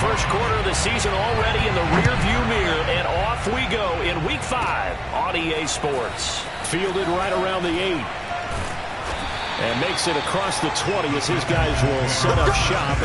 first quarter of the season already in the rearview mirror, and off we go in Week 5 on EA Sports. Fielded right around the 8. And makes it across the 20 as his guys will set up shop.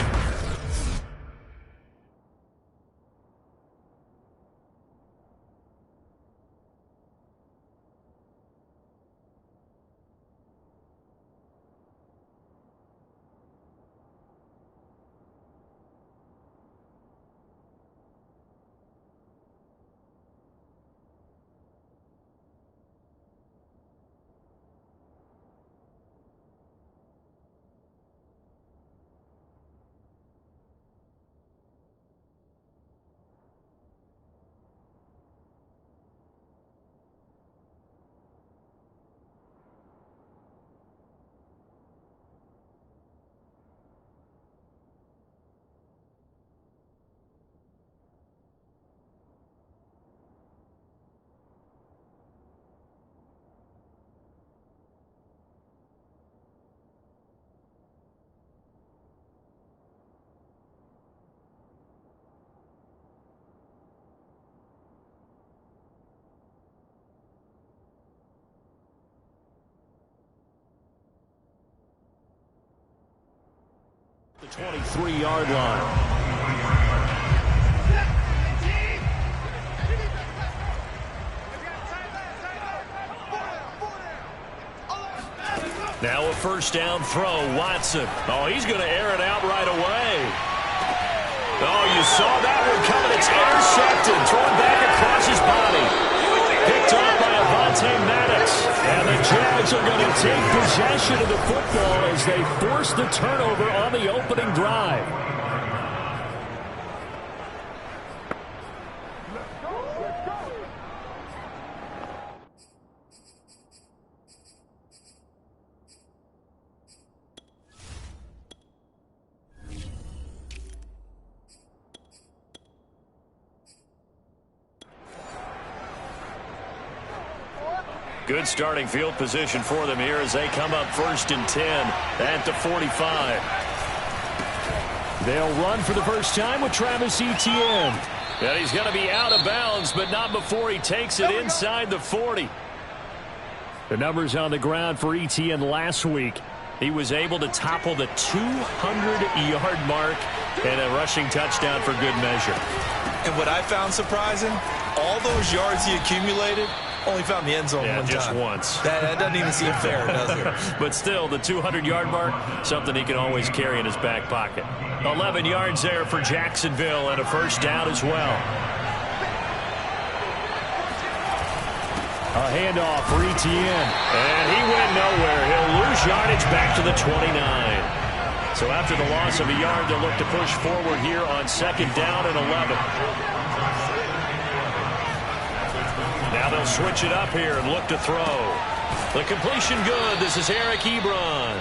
The 23-yard line. Now a first down throw, Watson. Oh, he's going to air it out right away. Oh, you saw that one coming. It's intercepted. Thrown back across his body. Picked up by Avonte Maddox. And the Jags are going to take possession of the football as they force the turnover on the opening drive. Good starting field position for them here as they come up 1st and 10 at the 45. They'll run for the first time with Travis Etienne. And he's going to be out of bounds, but not before he takes it inside the 40. The numbers on the ground for Etienne last week. He was able to topple the 200-yard mark and a rushing touchdown for good measure. And what I found surprising, all those yards he accumulated, only found the end zone one just time. once. That doesn't even seem fair, does it? But still, the 200-yard mark, something he can always carry in his back pocket. 11 yards there for Jacksonville and a first down as well. A handoff for Etienne. And he went nowhere. He'll lose yardage back to the 29. So after the loss of a yard, they'll look to push forward here on 2nd down and 11. Now they'll switch it up here and look to throw. The completion good. This is Eric Ebron.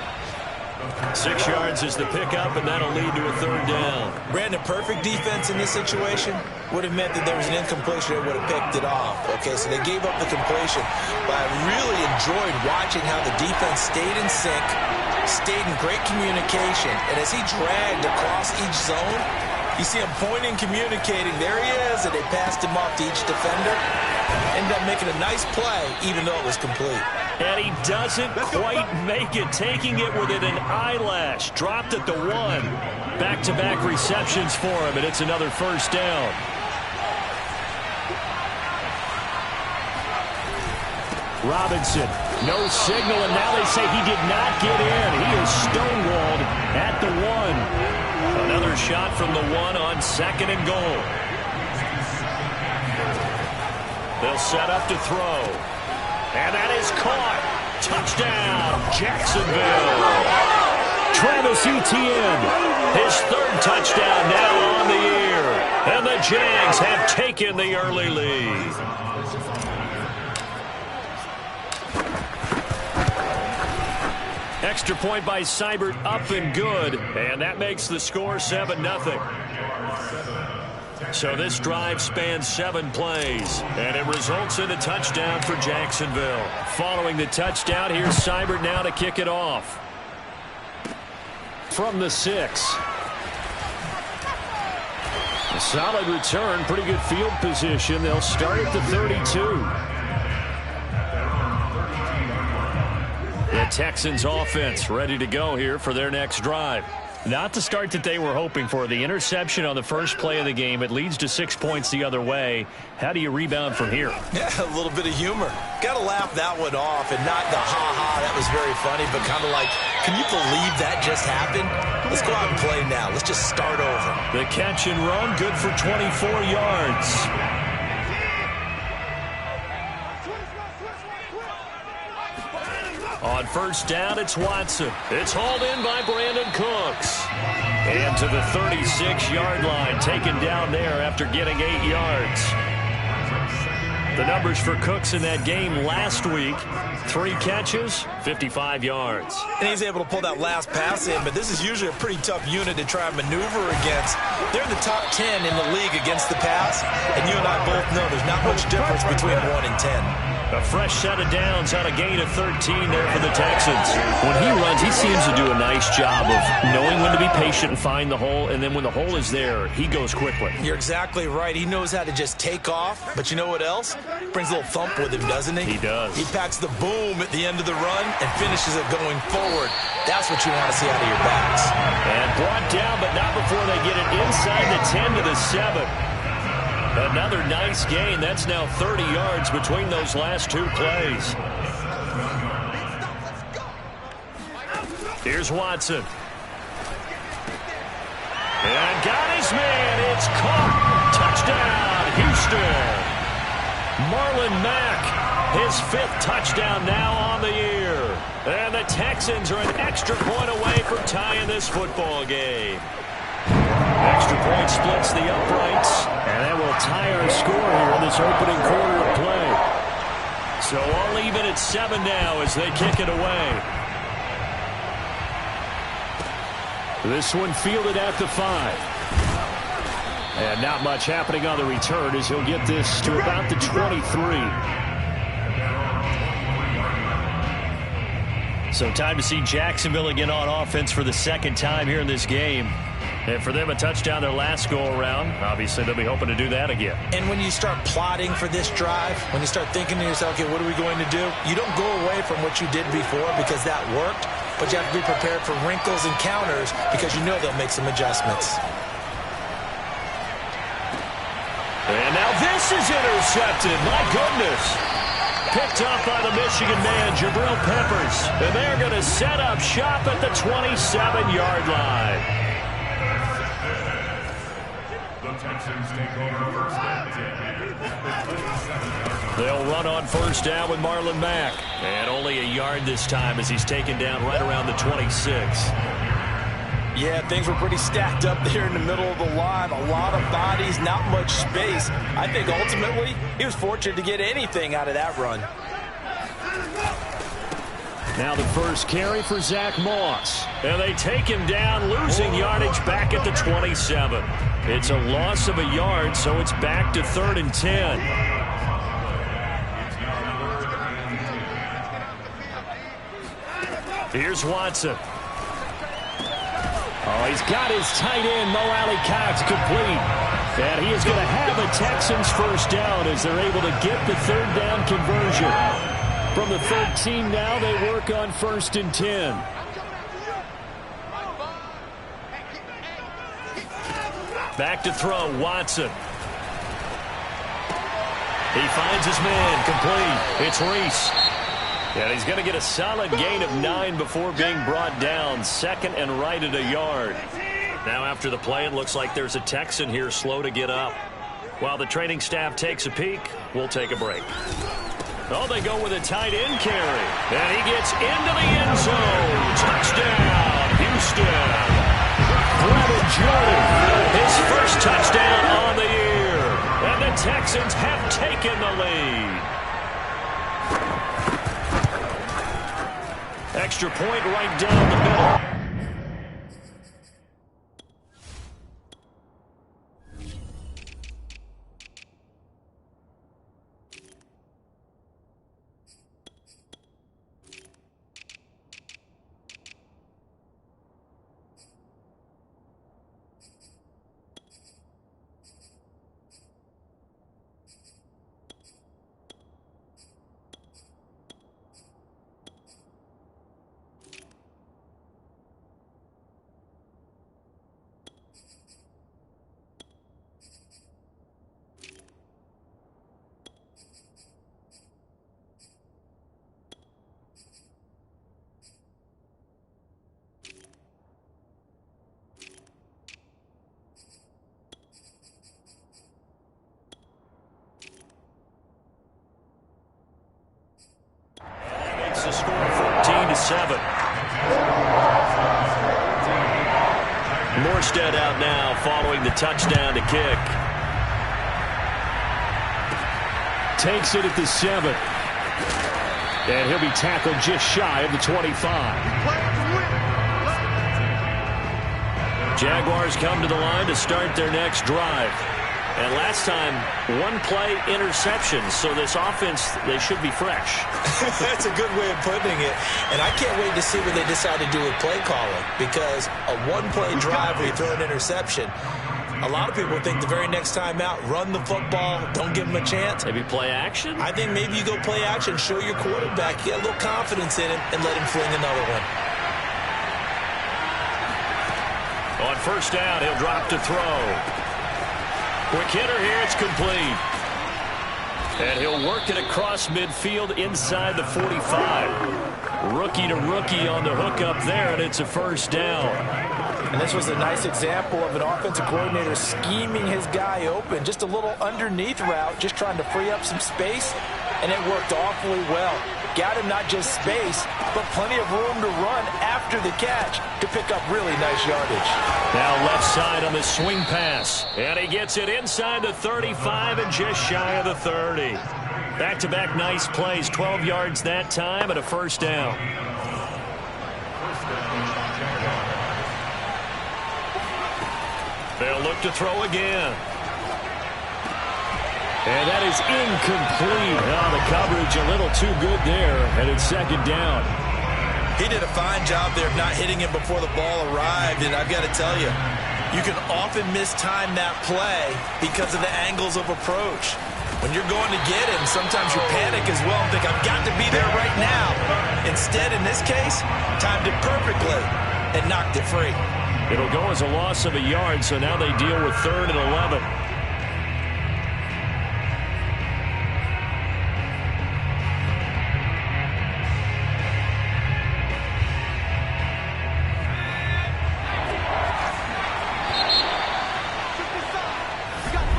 6 yards is the pickup, and that'll lead to a 3rd down. Brandon, perfect defense in this situation would have meant that there was an incompletion that would have picked it off. Okay, so they gave up the completion. But I really enjoyed watching how the defense stayed in sync, stayed in great communication. And as he dragged across each zone, you see him pointing, communicating. There he is, and they passed him off to each defender. Ended up making a nice play, even though it was complete. And he doesn't quite make it, taking it within an eyelash. Dropped at the 1. Back-to-back receptions for him, and it's another first down. Robinson, no signal, and now they say he did not get in. He is stonewalled at the 1. Another shot from the 1 on 2nd and goal. They'll set up to throw. And that is caught. Touchdown, Jacksonville. Travis Etienne. His 3rd touchdown now on the year. And the Jags have taken the early lead. Extra point by Seibert, up and good. And that makes the score 7-0. So this drive spans 7 plays, and it results in a touchdown for Jacksonville. Following the touchdown, here's Seibert now to kick it off. From the 6. A solid return, pretty good field position. They'll start at the 32. The Texans offense ready to go here for their next drive. Not the start that they were hoping for. The interception on the first play of the game. It leads to 6 points the other way. How do you rebound from here? Yeah, a little bit of humor. Got to laugh that one off and not the ha-ha. That was very funny, but kind of like, can you believe that just happened? Let's go out and play now. Let's just start over. The catch and run, good for 24 yards. On first down, it's Watson. It's hauled in by Brandon Cooks. And to the 36-yard line, taken down there after getting 8 yards. The numbers for Cooks in that game last week, 3 catches, 55 yards. And he's able to pull that last pass in, but this is usually a pretty tough unit to try and maneuver against. They're in the top 10 in the league against the pass, and you and I both know there's not much difference between 1 and 10. A fresh set of downs on a gain of 13 there for the Texans. When he runs, he seems to do a nice job of knowing when to be patient and find the hole, and then when the hole is there, he goes quickly. You're exactly right. He knows how to just take off, but you know what else? Brings a little thump with him, doesn't he? He does. He packs the boom at the end of the run and finishes it going forward. That's what you want to see out of your backs. And brought down, but not before they get it inside the 10 to the 7. Another nice gain. That's now 30 yards between those last 2 plays. Here's Watson. And got his man. It's caught. Touchdown, Houston. Marlon Mack, his 5th touchdown now on the year. And the Texans are an extra point away from tying this football game. Extra point splits the uprights, and that will tie our score here in this opening quarter of play. So all even at 7 now as they kick it away. This one fielded at the 5. And not much happening on the return as he'll get this to about the 23. So time to see Jacksonville again on offense for the 2nd time here in this game. And for them, a touchdown their last go-around. Obviously, they'll be hoping to do that again. And when you start plotting for this drive, when you start thinking to yourself, okay, what are we going to do? You don't go away from what you did before because that worked, but you have to be prepared for wrinkles and counters because you know they'll make some adjustments. And now this is intercepted. My goodness. Picked up by the Michigan man, Jabril Peppers. And they're going to set up shop at the 27-yard line. They'll run on first down with Marlon Mack. And only a yard this time as he's taken down right around the 26. Yeah, things were pretty stacked up there in the middle of the line. A lot of bodies, not much space. I think ultimately he was fortunate to get anything out of that run. Now the first carry for Zach Moss. And they take him down, losing yardage back at the 27. It's a loss of a yard, so it's back to 3rd and 10. Here's Watson. Oh, he's got his tight end, Mo Alley-Cox, complete. And he is going to have the Texans first down as they're able to get the 3rd down conversion. From the 13 now, they work on 1st and 10. Back to throw, Watson. He finds his man, complete. It's Reese. And he's going to get a solid gain of 9 before being brought down. 2nd and right at a yard. Now after the play, it looks like there's a Texan here slow to get up. While the training staff takes a peek, we'll take a break. Oh, they go with a tight end carry. And he gets into the end zone. Touchdown, Houston. Brevin Jordan, his first touchdown on the year. And the Texans have taken the lead. Extra point right down the middle. 7. Morstead out now following the touchdown to kick. Takes it at the 7. And he'll be tackled just shy of the 25. Jaguars come to the line to start their next drive. And last time, one play interception. So this offense, they should be fresh. That's a good way of putting it. And I can't wait to see what they decide to do with play calling. Because a one-play drive where you throw an interception, a lot of people think the very next time out, run the football, don't give them a chance. Maybe play action? I think maybe you go play action, show your quarterback, get a little confidence in him, and let him fling another one. On first down, he'll drop to throw. Quick hitter here, it's complete. And he'll work it across midfield inside the 45. Rookie to rookie on the hook up there, and it's a first down. And this was a nice example of an offensive coordinator scheming his guy open. Just a little underneath route, just trying to free up some space, and it worked awfully well. Got him not just space, but plenty of room to run after the catch to pick up really nice yardage. Now left side on the swing pass. And he gets it inside the 35 and just shy of the 30. Back-to-back nice plays, 12 yards that time and a first down. They'll look to throw again. And that is incomplete. Oh, the coverage a little too good there, and it's second down. He did a fine job there of not hitting him before the ball arrived, and I've got to tell you, you can often mistime that play because of the angles of approach. When you're going to get him, sometimes you panic as well and think, I've got to be there right now. Instead, in this case, timed it perfectly and knocked it free. It'll go as a loss of a yard, so now they deal with 3rd and 11.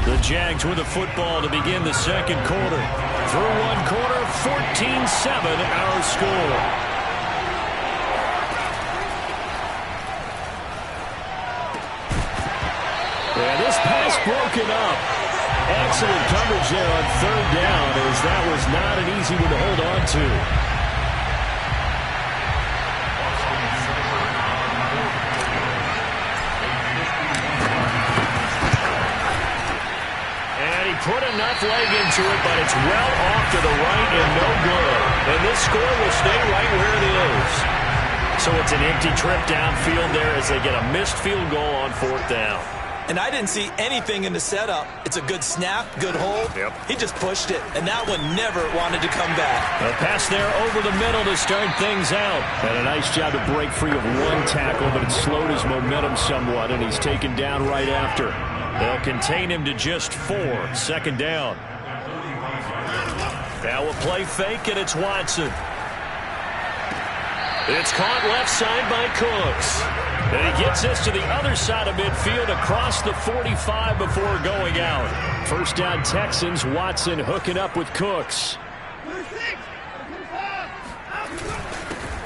The Jags with the football to begin the second quarter. Through one quarter, 14-7 our score. Yeah, this pass broken up. Excellent coverage there on 3rd down, as that was not an easy one to hold on to. Put enough leg into it, but it's well off to the right and no good. And this score will stay right where it is. So it's an empty trip downfield there as they get a missed field goal on 4th down. And I didn't see anything in the setup. It's a good snap, good hold. Yep. He just pushed it, and that one never wanted to come back. A pass there over the middle to start things out. And a nice job to break free of one tackle, but it slowed his momentum somewhat, and he's taken down right after. They'll contain him to just 4. 2nd down. Now a play fake, and it's Watson. It's caught left side by Cooks. And he gets this to the other side of midfield across the 45 before going out. First down Texans, Watson hooking up with Cooks.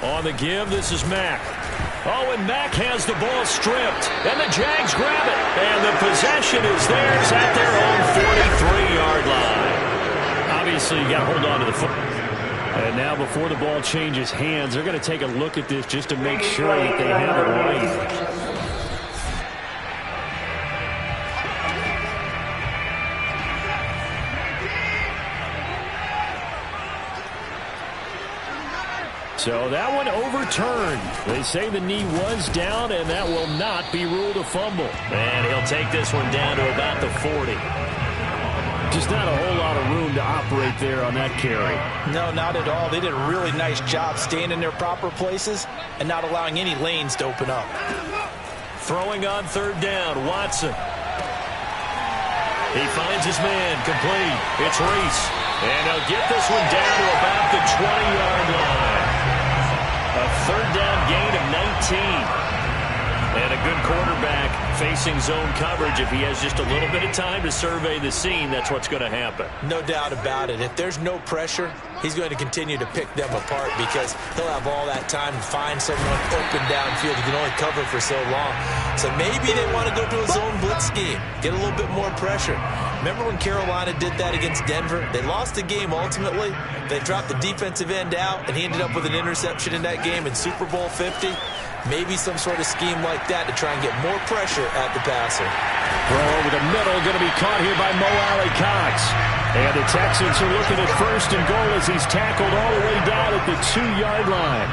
On the give, this is Mack. Oh, and Mack has the ball stripped. And the Jags grab it. And the possession is theirs at their own 43-yard line. Obviously, you got to hold on to the football. And now before the ball changes hands, they're going to take a look at this just to make sure that they have it right. So that one overturned. They say the knee was down, and that will not be ruled a fumble. And he'll take this one down to about the 40. Just not a whole lot of room to operate there on that carry. No, not at all. They did a really nice job staying in their proper places and not allowing any lanes to open up. Throwing on 3rd down, Watson. He finds his man, complete. It's Reese. And he'll get this one down to about the 20-yard line. A 3rd down gain of 19. And a good quarterback facing zone coverage. If he has just a little bit of time to survey the scene, that's what's going to happen. No doubt about it. If there's no pressure, he's going to continue to pick them apart because he'll have all that time to find someone open downfield who can only cover for so long. So maybe they want to go to a zone blitz scheme, get a little bit more pressure. Remember when Carolina did that against Denver? They lost the game ultimately. They dropped the defensive end out, and he ended up with an interception in that game in Super Bowl 50. Maybe some sort of scheme like that to try and get more pressure at the passer. Throw over the middle, going to be caught here by Mo Alley-Cox. And the Texans are looking at 1st and goal as he's tackled all the way down at the 2-yard line.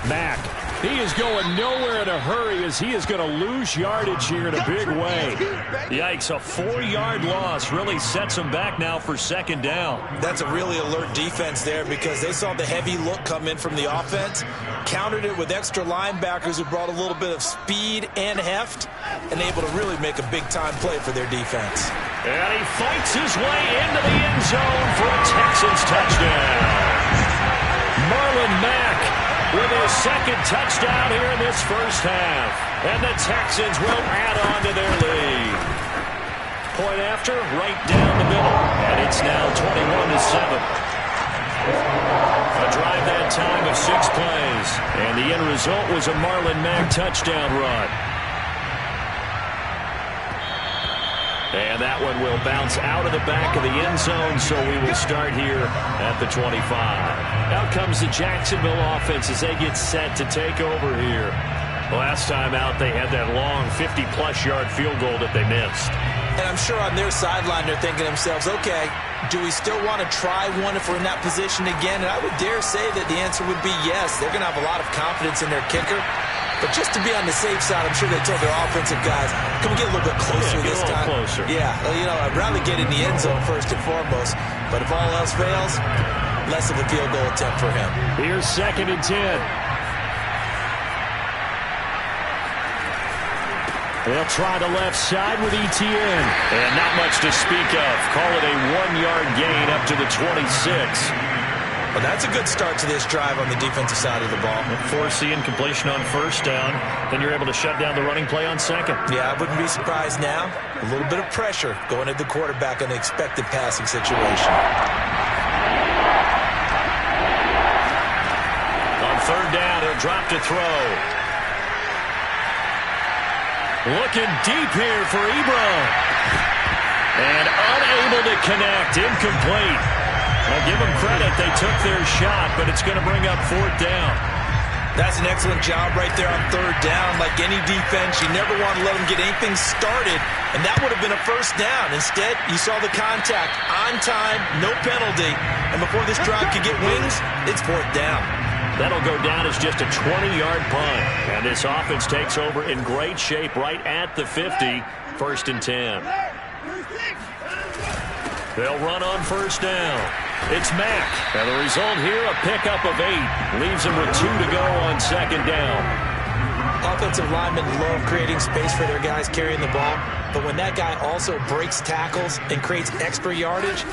Mack. He is going nowhere in a hurry as he is going to lose yardage here in a big way. Yikes, a 4-yard loss really sets him back now for 2nd down. That's a really alert defense there because they saw the heavy look come in from the offense, countered it with extra linebackers who brought a little bit of speed and heft, and able to really make a big-time play for their defense. And he fights his way into the end zone for a Texans touchdown. Marlon Mack with his 2nd touchdown here in this first half. And the Texans will add on to their lead. Point after, right down the middle. And it's now 21-7. A drive that time of 6 plays. And the end result was a Marlon Mack touchdown run. And that one will bounce out of the back of the end zone, so we will start here at the 25. Out comes the Jacksonville offense as they get set to take over here. Last time out, they had that long 50-plus yard field goal that they missed. And I'm sure on their sideline they're thinking to themselves, okay, do we still want to try one if we're in that position again? And I would dare say that the answer would be yes. They're going to have a lot of confidence in their kicker. But just to be on the safe side, I'm sure they told their offensive guys, can we get a little bit closer this time? Closer. Yeah, you know, I'd rather get in the end zone first and foremost. But if all else fails, less of a field goal attempt for him. Here's 2nd and 10. They'll try the left side with Etienne. And not much to speak of. Call it a 1-yard gain up to the 26. Well, that's a good start to this drive on the defensive side of the ball. Force the incompletion on 1st down. Then you're able to shut down the running play on 2nd. Yeah, I wouldn't be surprised now. A little bit of pressure going at the quarterback in the expected passing situation. On 3rd down, he'll drop to throw. Looking deep here for Ebron. And unable to connect. Incomplete. I'll give them credit. They took their shot, but it's going to bring up 4th down. That's an excellent job right there on 3rd down. Like any defense, you never want to let them get anything started, and that would have been a 1st down. Instead, you saw the contact on time, no penalty, and before this drive could get wings, it's 4th down. That'll go down as just a 20-yard punt, and this offense takes over in great shape right at the 50, 1st and 10. They'll run on 1st down. It's Mack. And the result here, a pickup of 8. Leaves him with 2 to go on 2nd down. Offensive linemen love creating space for their guys carrying the ball. But when that guy also breaks tackles and creates extra yardage,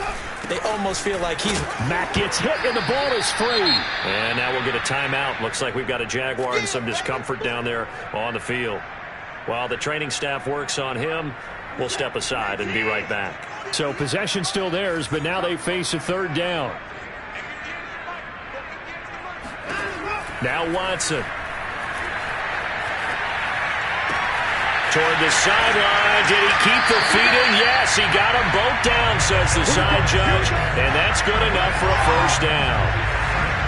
they almost feel like he's... Mack gets hit and the ball is free. And now we'll get a timeout. Looks like we've got a Jaguar and some discomfort down there on the field. While the training staff works on him, we'll step aside and be right back. So possession still theirs, but now they face a 3rd down. Now Watson. Toward the sideline. Did he keep the feet in? Yes, he got them both down, says the side judge. And that's good enough for a 1st down.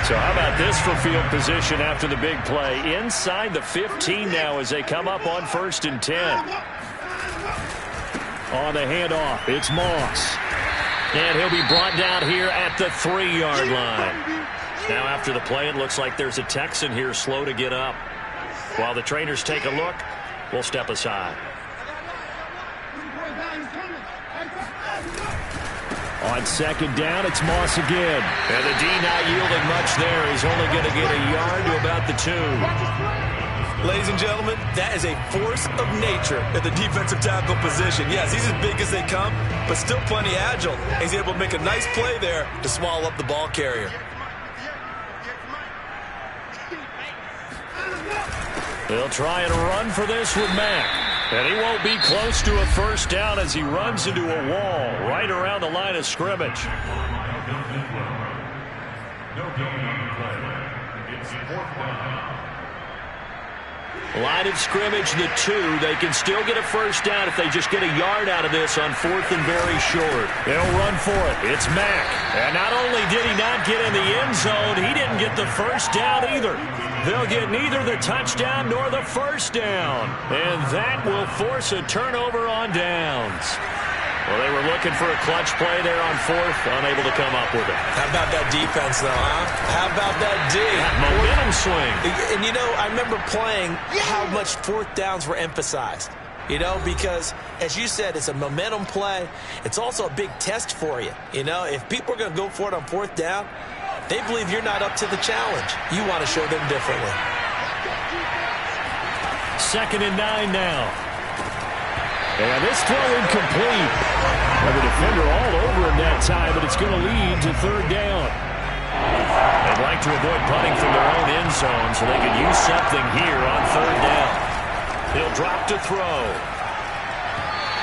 So how about this for field position after the big play? Inside the 15 now as they come up on 1st and 10. On the handoff, it's Moss. And he'll be brought down here at the 3-yard line. Now after the play, it looks like there's a Texan here slow to get up. While the trainers take a look, we'll step aside. On 2nd down, it's Moss again. And the D not yielding much there. He's only going to get a yard to about the 2. Ladies and gentlemen, that is a force of nature at the defensive tackle position. Yes, he's as big as they come, but still plenty agile. He's able to make a nice play there to swallow up the ball carrier. They'll try and run for this with Mack. And he won't be close to a first down as he runs into a wall right around the line of scrimmage. Line of scrimmage, the 2. They can still get a first down if they just get a yard out of this on 4th and very short. They'll run for it. It's Mack. And not only did he not get in the end zone, he didn't get the first down either. They'll get neither the touchdown nor the first down. And that will force a turnover on downs. Well, they were looking for a clutch play there on 4th, unable to come up with it. How about that defense, though, huh? How about that D? That momentum swing. And, you know, I remember playing how much 4th downs were emphasized. You know, because, as you said, it's a momentum play. It's also a big test for you. You know, if people are going to go for it on 4th down, they believe you're not up to the challenge. You want to show them differently. 2nd and 9 now. And this throw incomplete. Well, the defender all over him that time, but it's going to lead to 3rd down. They'd like to avoid punting from their own end zone so they can use something here on 3rd down. He'll drop to throw.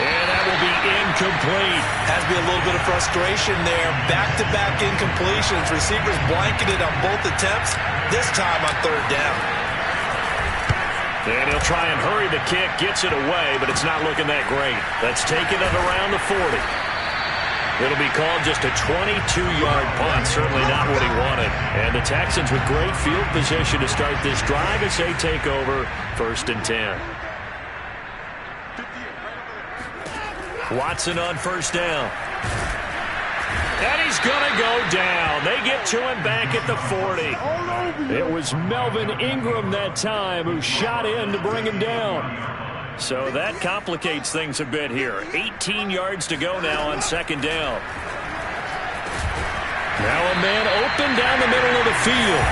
And that will be incomplete. Has to be a little bit of frustration there. Back-to-back incompletions. Receivers blanketed on both attempts, this time on 3rd down. And he'll try and hurry the kick, gets it away, but it's not looking that great. That's taken it around the 40. It'll be called just a 22-yard punt, certainly not what he wanted. And the Texans with great field position to start this drive as they take over 1st and 10. Watson on 1st down. And he's going to go down. They get to him back at the 40. It was Melvin Ingram that time who shot in to bring him down. So that complicates things a bit here. 18 yards to go now on 2nd down. Now a man open down the middle of the field.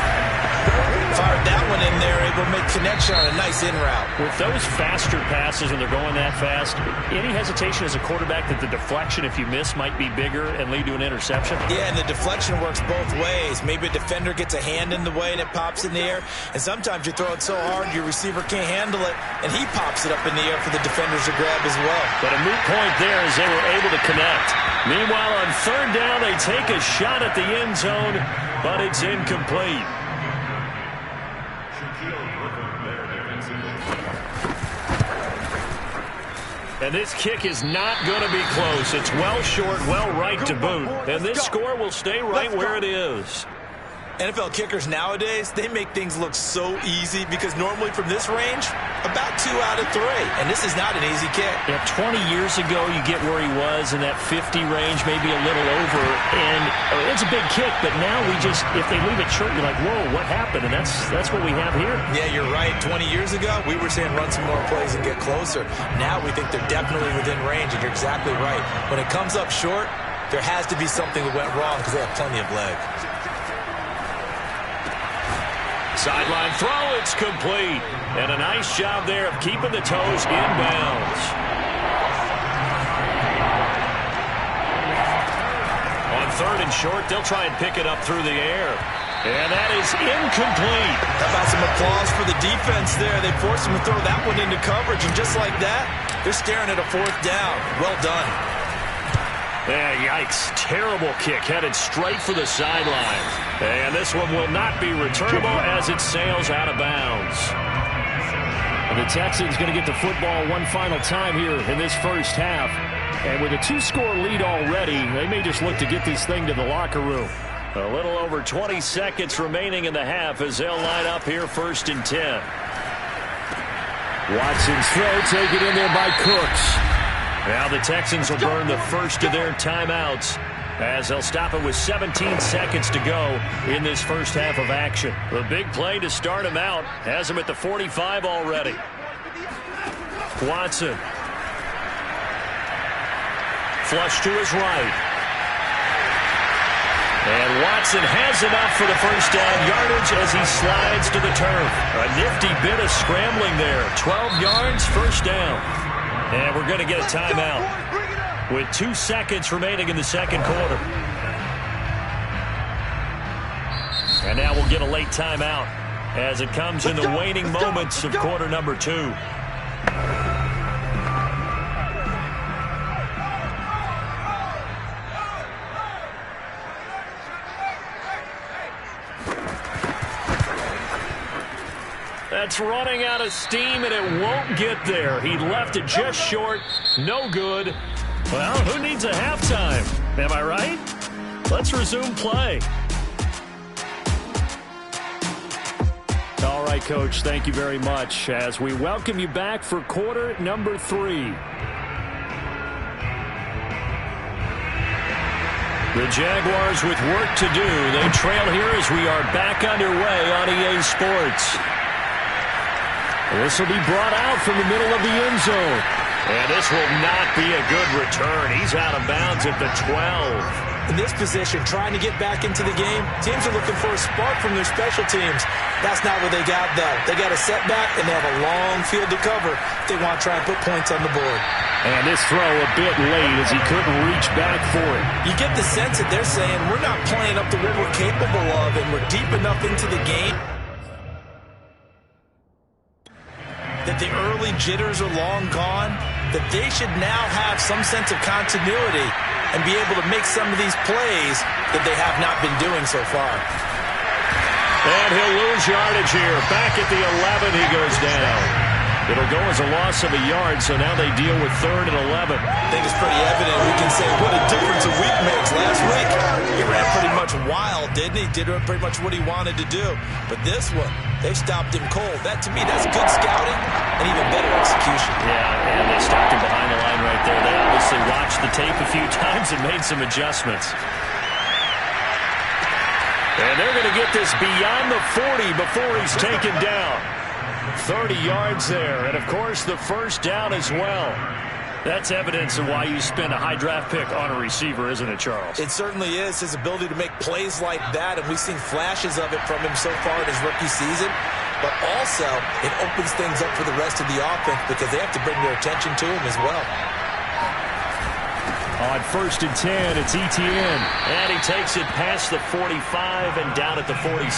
Fired that one in there, able to make connection on a nice in route. With those faster passes when they're going that fast, any hesitation as a quarterback that the deflection, if you miss, might be bigger and lead to an interception? Yeah, and the deflection works both ways. Maybe a defender gets a hand in the way and it pops in the air, and sometimes you throw it so hard your receiver can't handle it, and he pops it up in the air for the defenders to grab as well. But a moot point there as they were able to connect. Meanwhile, on 3rd down, they take a shot at the end zone, but it's incomplete. And this kick is not going to be close. It's well short, well right to boot. And this score will stay right where it is. NFL kickers nowadays, they make things look so easy because normally from this range, about 2 out of 3. And this is not an easy kick. Yeah, 20 years ago, you get where he was in that 50 range, maybe a little over. And it's a big kick, but now we just, if they leave it short, you're like, whoa, what happened? And that's what we have here. Yeah, you're right. 20 years ago, we were saying run some more plays and get closer. Now we think they're definitely within range, and you're exactly right. When it comes up short, there has to be something that went wrong because they have plenty of leg. Sideline throw, it's complete. And a nice job there of keeping the toes inbounds. On 3rd and short, they'll try and pick it up through the air. And that is incomplete. How about some applause for the defense there? They forced him to throw that one into coverage, and just like that, they're staring at a 4th down. Well done. Yeah, yikes. Terrible kick headed straight for the sideline. And this one will not be returnable as it sails out of bounds. And the Texans going to get the football one final time here in this first half. And with a 2-score lead already, they may just look to get this thing to the locker room. A little over 20 seconds remaining in the half as they'll line up here 1st and 10. Watson's throw taken in there by Cooks. Now the Texans will burn the first of their timeouts as they'll stop it with 17 seconds to go in this first half of action. The big play to start him out has him at the 45 already. Watson. Flush to his right. And Watson has enough for the first down yardage as he slides to the turf. A nifty bit of scrambling there. 12 yards, first down. And we're going to get a timeout with 2 seconds remaining in the second quarter. And now we'll get a late timeout as it comes in the waning moments of quarter number 2. That's running out of steam, and it won't get there. He left it just short. No good. Well, who needs a halftime? Am I right? Let's resume play. All right, Coach, thank you very much as we welcome you back for quarter number 3. The Jaguars with work to do. They trail here as we are back underway on EA Sports. This will be brought out from the middle of the end zone. And this will not be a good return. He's out of bounds at the 12. In this position, trying to get back into the game, teams are looking for a spark from their special teams. That's not what they got, though. They got a setback, and they have a long field to cover if they want to try and put points on the board. And this throw a bit late as he couldn't reach back for it. You get the sense that they're saying, we're not playing up to what we're capable of, and we're deep enough into the game that the early jitters are long gone, that they should now have some sense of continuity and be able to make some of these plays that they have not been doing so far. And he'll lose yardage here. Back at the 11, he goes down. It'll go as a loss of a yard, so now they deal with 3rd and 11. I think it's pretty evident. We can say what a difference a week makes. Last week, he ran pretty much wild, didn't he? Did pretty much what he wanted to do. But this one, they stopped him cold. That, to me, that's good scouting and even better execution. Yeah, and they stopped him behind the line right there. They obviously watched the tape a few times and made some adjustments. And they're going to get this beyond the 40 before he's taken down. 30 yards there, and of course the first down as well. That's evidence of why you spend a high draft pick on a receiver, isn't it, Charles? It certainly is, his ability to make plays like that, and we've seen flashes of it from him so far in his rookie season. But also, it opens things up for the rest of the offense because they have to bring their attention to him as well. On 1st and 10, it's Etienne. And he takes it past the 45 and down at the 46.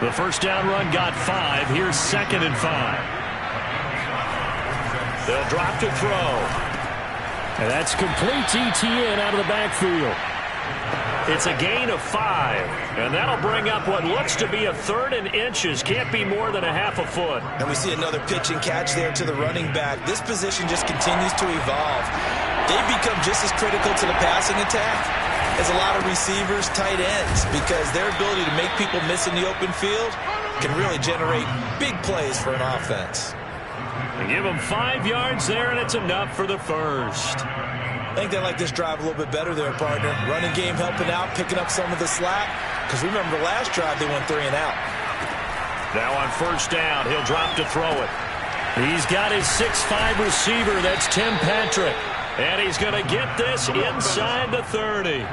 The first down run got 5. Here's 2nd and 5. They'll drop to throw. And that's complete to Etienne out of the backfield. It's a gain of 5. And that'll bring up what looks to be a 3rd and inches. Can't be more than a half a foot. And we see another pitch and catch there to the running back. This position just continues to evolve. They've become just as critical to the passing attack as a lot of receivers, tight ends, because their ability to make people miss in the open field can really generate big plays for an offense. They give them 5 yards there, and it's enough for the first. I think they like this drive a little bit better there, partner. Running game helping out, picking up some of the slack, because remember the last drive they went 3 and out. Now on first down, he'll drop to throw it. He's got his 6'5 receiver. That's Tim Patrick. And he's going to get this inside the 30.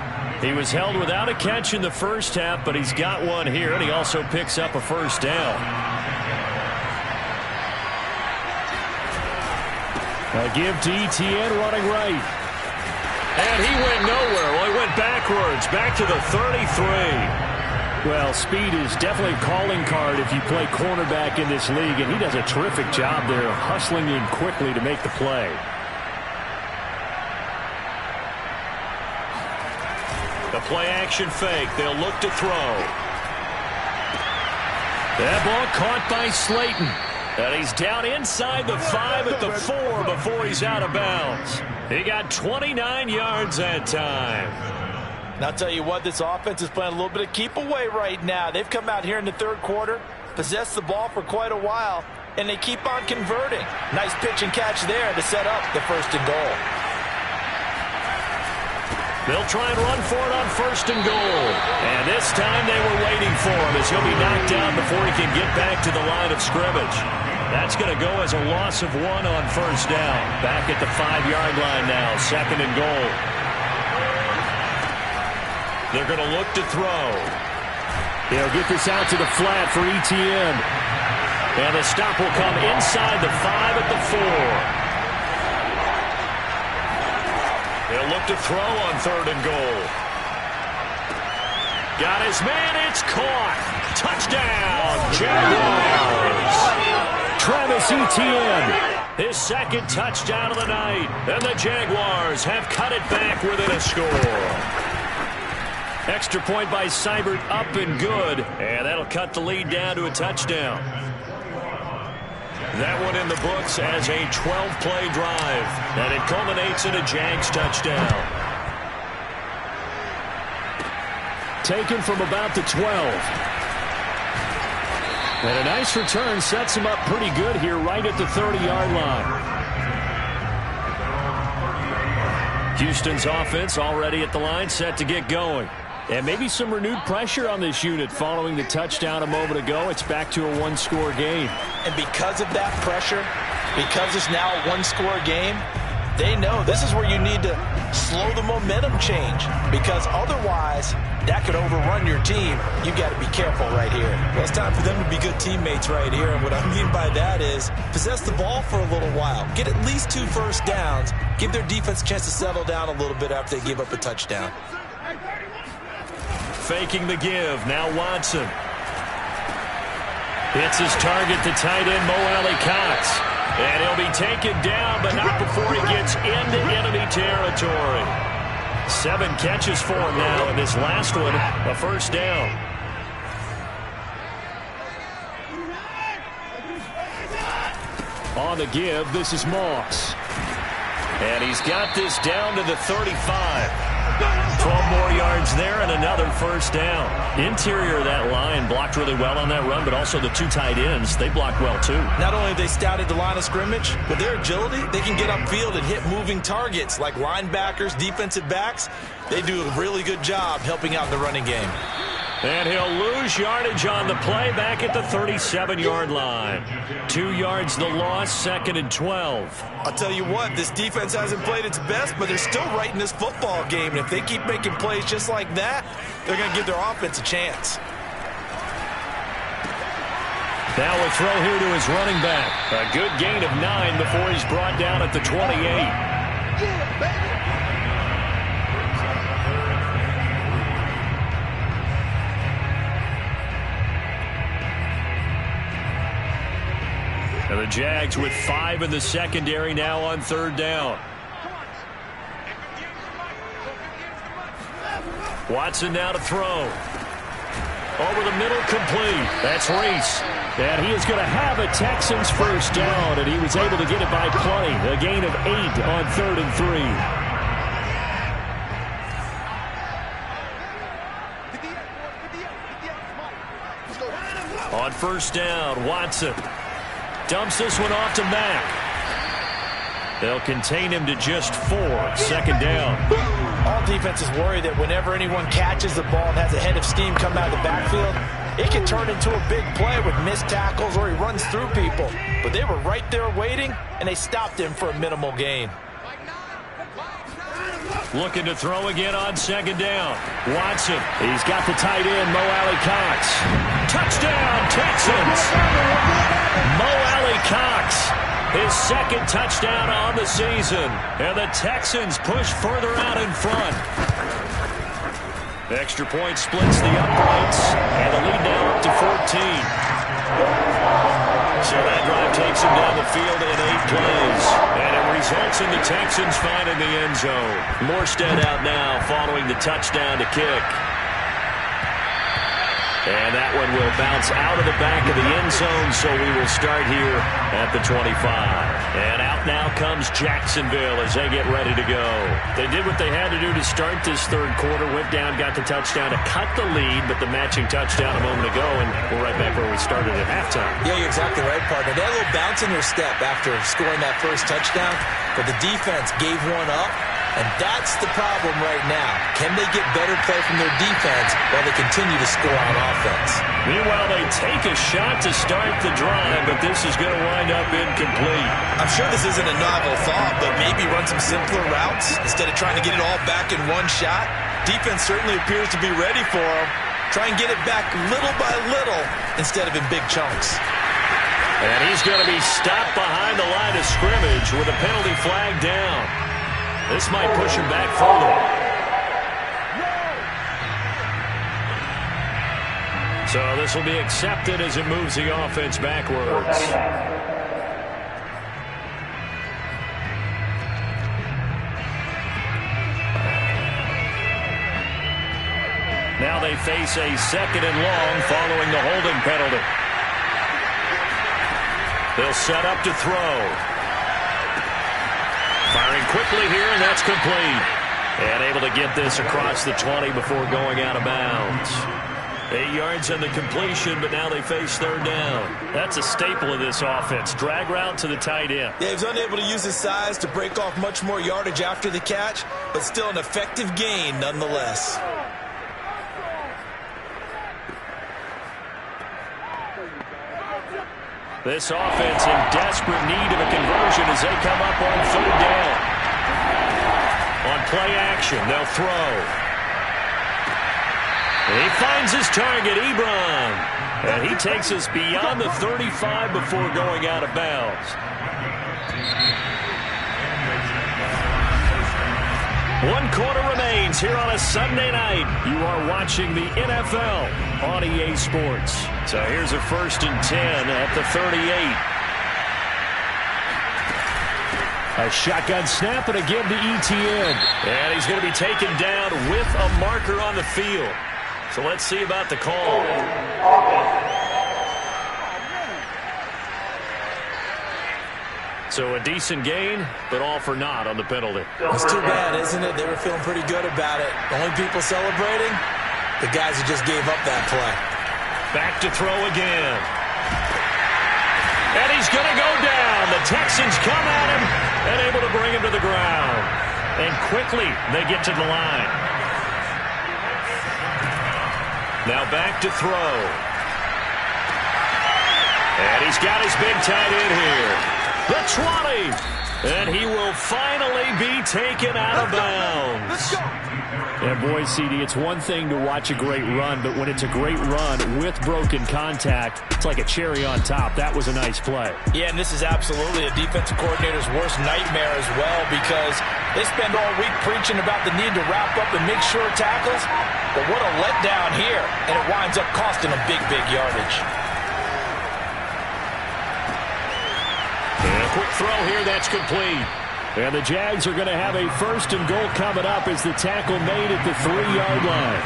He was held without a catch in the first half, but he's got one here, and he also picks up a first down. A give to Etienne running right. And he went nowhere. Well, he went backwards, back to the 33. Well, speed is definitely a calling card if you play cornerback in this league, and he does a terrific job there hustling in quickly to make the play. The play-action fake. They'll look to throw. That ball caught by Slayton. And he's down inside the 5 at the 4 before he's out of bounds. He got 29 yards that time. And I'll tell you what, this offense is playing a little bit of keep away right now. They've come out here in the 3rd quarter, possessed the ball for quite a while, and they keep on converting. Nice pitch and catch there to set up the 1st and goal. They'll try and run for it on 1st and goal. And this time they were waiting for him as he'll be knocked down before he can get back to the line of scrimmage. That's going to go as a loss of 1 on 1st down. Back at the 5-yard line now, 2nd and goal. They're going to look to throw. They'll get this out to the flat for Etienne. And the stop will come inside the 5 at the 4. They'll look to throw on 3rd and goal. Got his man. It's caught. Touchdown, Jaguars. Travis Etienne. His 2nd touchdown of the night. And the Jaguars have cut it back within a score. Extra point by Seibert up and good. And that'll cut the lead down to a touchdown. That one in the books as a 12-play drive, and it culminates in a Jags touchdown. Taken from about the 12. And a nice return sets him up pretty good here right at the 30-yard line. Houston's offense already at the line, set to get going. And maybe some renewed pressure on this unit following the touchdown a moment ago. It's back to a one-score game. And because of that pressure, because it's now a one-score game, they know this is where you need to slow the momentum change, because otherwise that could overrun your team. You got to be careful right here. Well, it's time for them to be good teammates right here, and what I mean by that is possess the ball for a little while, get at least 2 first downs, give their defense a chance to settle down a little bit after they give up a touchdown. Faking the give, now Watson. Hits his target, the tight end, Mo Alley-Cox. And he'll be taken down, but not before he gets into enemy territory. 7 catches for him now, and this last one, a first down. On the give, this is Moss. And he's got this down to the 35. 12 more yards there and another first down. Interior of that line blocked really well on that run, but also the 2 tight ends, they blocked well too. Not only have they scouted the line of scrimmage, with their agility, they can get upfield and hit moving targets like linebackers, defensive backs. They do a really good job helping out in the running game. And he'll lose yardage on the play back at the 37-yard line. 2 yards the loss, 2nd and 12. I'll tell you what, this defense hasn't played its best, but they're still right in this football game. And if they keep making plays just like that, they're going to give their offense a chance. Now a throw here to his running back. A good gain of 9 before he's brought down at the 28. Yeah, baby. And the Jags with 5 in the secondary now on 3rd down. Watson now to throw. Over the middle, complete. That's Reese. And he is going to have a Texans first down, and he was able to get it by plenty. A gain of 8 on 3rd and 3. On first down, Watson dumps this one off to Mack. They'll contain him to just 4. 2nd down. All defenses worry that whenever anyone catches the ball and has a head of steam come out of the backfield, it can turn into a big play with missed tackles or he runs through people. But they were right there waiting, and they stopped him for a minimal gain. Looking to throw again on 2nd down. Watson, he's got the tight end, Mo Alley-Cox. Touchdown, Texans! Mo Alley-Cox, his 2nd touchdown on the season. And the Texans push further out in front. Extra point splits the uprights, and the lead now up to 14. So that drive takes him down the field in 8 plays. And it results in the Texans finding the end zone. Morstead out now following the touchdown to kick. And that one will bounce out of the back of the end zone, so we will start here at the 25. And out now comes Jacksonville as they get ready to go. They did what they had to do to start this 3rd quarter, went down, got the touchdown to cut the lead, but the matching touchdown a moment ago, and we're right back where we started at halftime. Yeah, you're exactly right, partner. They had a little bounce in their step after scoring that first touchdown, but the defense gave one up. And that's the problem right now. Can they get better play from their defense while they continue to score on offense? Meanwhile, they take a shot to start the drive, but this is going to wind up incomplete. I'm sure this isn't a novel thought, but maybe run some simpler routes instead of trying to get it all back in one shot. Defense certainly appears to be ready for them. Try and get it back little by little instead of in big chunks. And he's going to be stopped behind the line of scrimmage with a penalty flag down. This might push him back further. So this will be accepted as it moves the offense backwards. Now they face a 2nd and long following the holding penalty. They'll set up to throw. Firing quickly here, and that's complete. And able to get this across the 20 before going out of bounds. 8 yards on the completion, but now they face third down. That's a staple of this offense. Drag route to the tight end. Yeah, he was unable to use his size to break off much more yardage after the catch, but still an effective gain nonetheless. This offense in desperate need of a conversion as they come up on third down. On play action, they'll throw. And he finds his target, Ebron. And he takes us beyond the 35 before going out of bounds. 1 quarter remains here on a Sunday night. You are watching the NFL on EA Sports. So here's a 1st and 10 at the 38. A shotgun snap and a give to ETN. And he's going to be taken down with a marker on the field. So let's see about the call. So a decent gain, but all for naught on the penalty. It's too bad, isn't it? They were feeling pretty good about it. The only people celebrating, the guys who just gave up that play. Back to throw again. And he's going to go down. The Texans come at him and able to bring him to the ground. And quickly they get to the line. Now back to throw. And he's got his big tight end here. The 20. And he will finally be taken out of bounds. Let's go. Yeah, boy, CD, it's one thing to watch a great run, but when it's a great run with broken contact, it's like a cherry on top. That was a nice play. Yeah, and this is absolutely a defensive coordinator's worst nightmare as well, because they spend all week preaching about the need to wrap up and make sure tackles, but what a letdown here, and it winds up costing them big yardage. And a quick throw here, that's complete. And the Jags are going to have a 1st and goal coming up as the tackle made at the 3-yard line.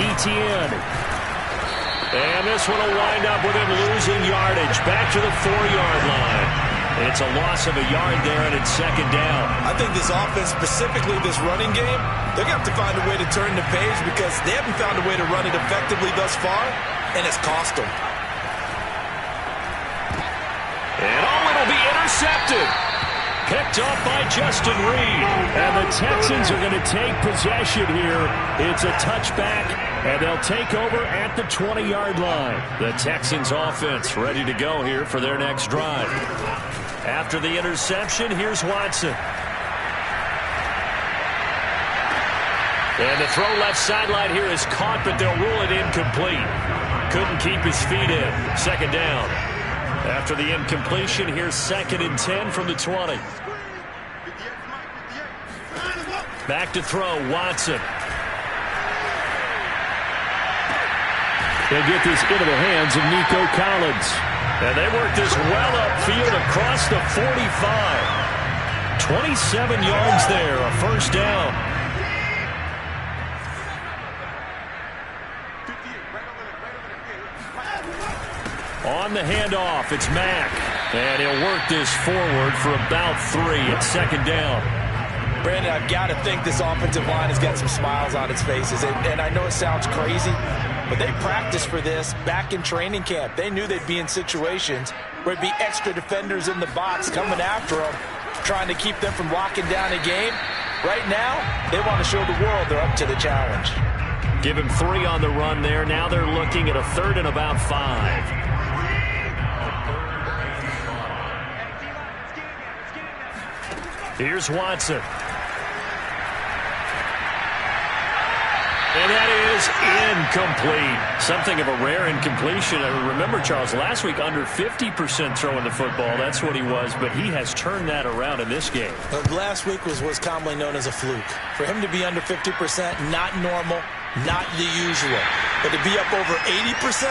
ETN. And this one will wind up with him losing yardage. Back to the 4-yard line. It's a loss of a yard there, and it's 2nd down. I think this offense, specifically this running game, they're going to have to find a way to turn the page because they haven't found a way to run it effectively thus far, and it's cost them. And it'll be intercepted. Picked off by Justin Reed. And the Texans are going to take possession here. It's a touchback, and they'll take over at the 20-yard line. The Texans offense ready to go here for their next drive. After the interception, here's Watson. And the throw left sideline here is caught, but they'll rule it incomplete. Couldn't keep his feet in. 2nd down. After the incompletion, here's 2nd and 10 from the 20. Back to throw, Watson. They'll get this into the hands of Nico Collins. And they work this well upfield across the 45. 27 yards there, a 1st down. On the handoff, it's Mack. And he'll work this forward for about 3 at 2nd down. Brandon, I've got to think this offensive line has got some smiles on its faces. And I know it sounds crazy, but they practiced for this back in training camp. They knew they'd be in situations where it'd be extra defenders in the box coming after them, trying to keep them from locking down a game. Right now, they want to show the world they're up to the challenge. Give him 3 on the run there. Now they're looking at a 3rd and about 5. Here's Watson. And that is incomplete. Something of a rare incompletion. I remember, Charles, last week under 50% throwing the football. That's what he was, but he has turned that around in this game. Last week was commonly known as a fluke. For him to be under 50%, not normal, not the usual. But to be up over 80%,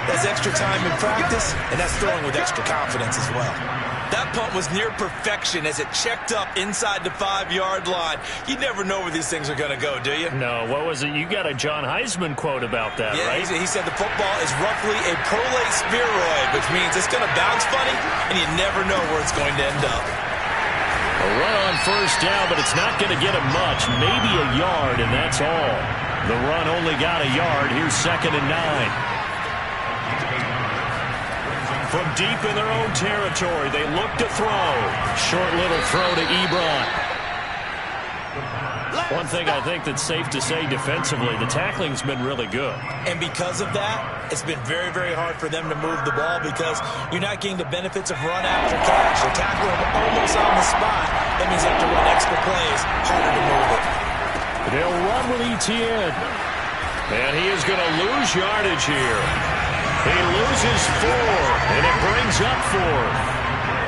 that's extra time in practice, and that's throwing with extra confidence as well. That punt was near perfection as it checked up inside the 5-yard line. You never know where these things are going to go, do you? No, what was it? You got a John Heisman quote about that, yeah, right? He said the football is roughly a prolate spheroid, which means it's going to bounce funny, and you never know where it's going to end up. A run on first down, but it's not going to get him much. Maybe a yard, and that's all. The run only got a yard. Here's 2nd and 9. From deep in their own territory, they look to throw. Short little throw to Ebron. One thing I think that's safe to say defensively, the tackling's been really good. And because of that, it's been very, very hard for them to move the ball because you're not getting the benefits of run after catch. They're tackling them almost on the spot. That means they have to run extra plays, harder to move it. They'll run with Etienne. And he is going to lose yardage here. He loses 4, and it brings up 4.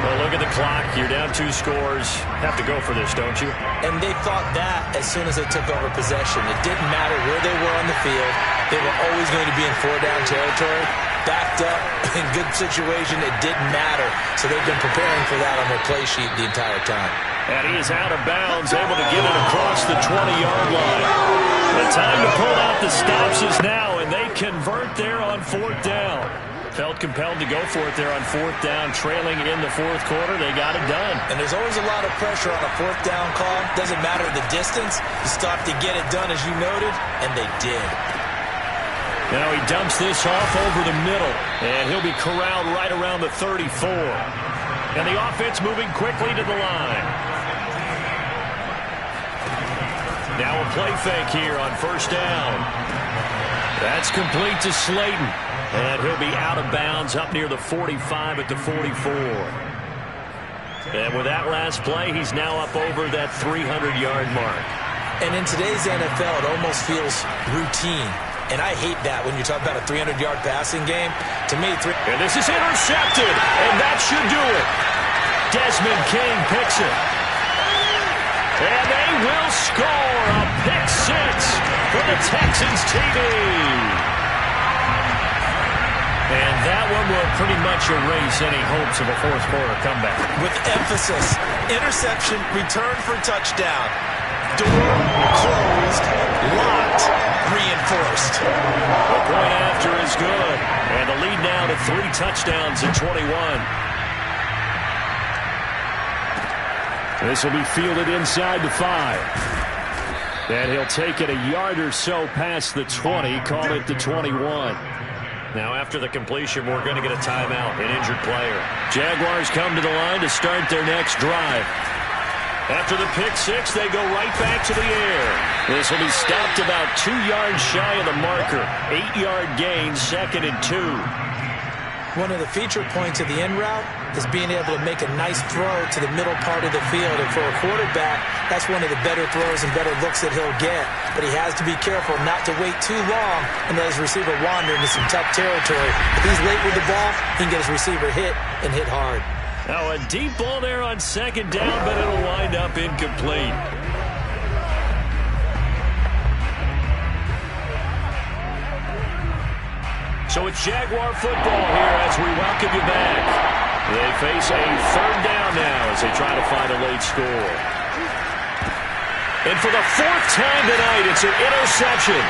Well, look at the clock. You're down 2 scores. Have to go for this, don't you? And they thought that as soon as they took over possession. It didn't matter where they were on the field. They were always going to be in 4-down territory. Backed up, in good situation, it didn't matter. So they've been preparing for that on their play sheet the entire time. And he is out of bounds, able to get it across the 20-yard line. The time to pull out the stops is now, and they convert there on 4th down. Felt compelled to go for it there on 4th down, trailing in the 4th quarter. They got it done. And there's always a lot of pressure on a 4th down call. Doesn't matter the distance. You still have to get it done, as you noted, and they did. Now he dumps this off over the middle, and he'll be corralled right around the 34. And the offense moving quickly to the line. Now a play fake here on 1st down. That's complete to Slayton. And he'll be out of bounds up near the 45 at the 44. And with that last play, he's now up over that 300-yard mark. And in today's NFL, it almost feels routine. And I hate that when you talk about a 300-yard passing game. To me, and this is intercepted, and that should do it. Desmond King picks it. And they will score a pick 6 for the Texans TV. And that one will pretty much erase any hopes of a 4th quarter comeback. With emphasis, interception, return for touchdown. Door closed, locked, reinforced. The point after is good. And the lead now to 3 touchdowns in 21. This will be fielded inside the 5. And he'll take it a yard or so past the 20, call it the 21. Now after the completion, we're going to get a timeout, an injured player. Jaguars come to the line to start their next drive. After the pick 6, they go right back to the air. This will be stopped about 2 yards shy of the marker. 8-yard gain, 2nd and 2. One of the feature points of the in route is being able to make a nice throw to the middle part of the field. And for a quarterback, that's one of the better throws and better looks that he'll get. But he has to be careful not to wait too long and let his receiver wander into some tough territory. If he's late with the ball, he can get his receiver hit and hit hard. Now a deep ball there on 2nd down, but it'll wind up incomplete. So it's Jaguar football here as we welcome you back. They face a 3rd down now as they try to find a late score. And for the 4th time tonight, it's an interception.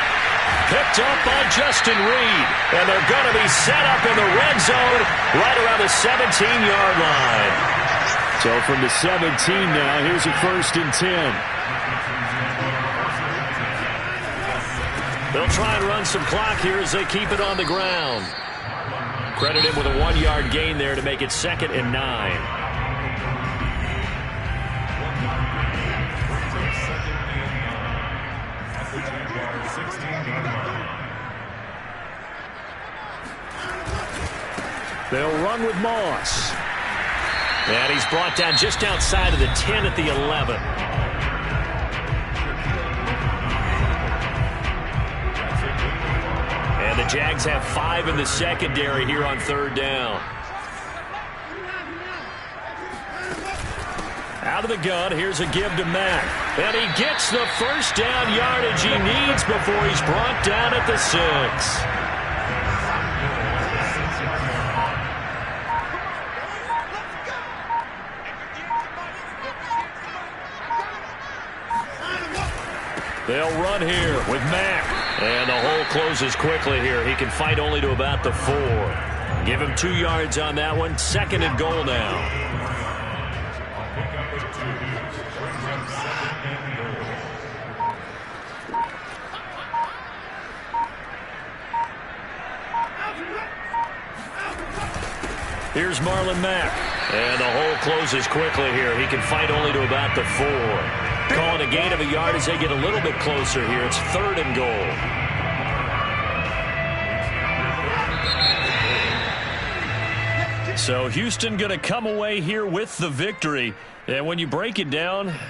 Picked up by Justin Reed. And they're going to be set up in the red zone right around the 17-yard line. So from the 17 now, here's a 1st and 10. They'll try and run some clock here as they keep it on the ground. Credit him with a 1-yard gain there to make it 2nd and 9. They'll run with Moss. And he's brought down just outside of the 10 at the 11. And the Jags have 5 in the secondary here on 3rd down. Out of the gun, here's a give to Mack. And he gets the 1st down yardage he needs before he's brought down at the 6. They'll run here with Mack. And the hole closes quickly here. He can fight only to about the 4. Give him 2 yards on that one. 2nd and goal now. Here's Marlon Mack. And the hole closes quickly here. He can fight only to about the 4. Calling a gain of a yard as they get a little bit closer here. It's 3rd and goal. So Houston going to come away here with the victory. And when you break it down,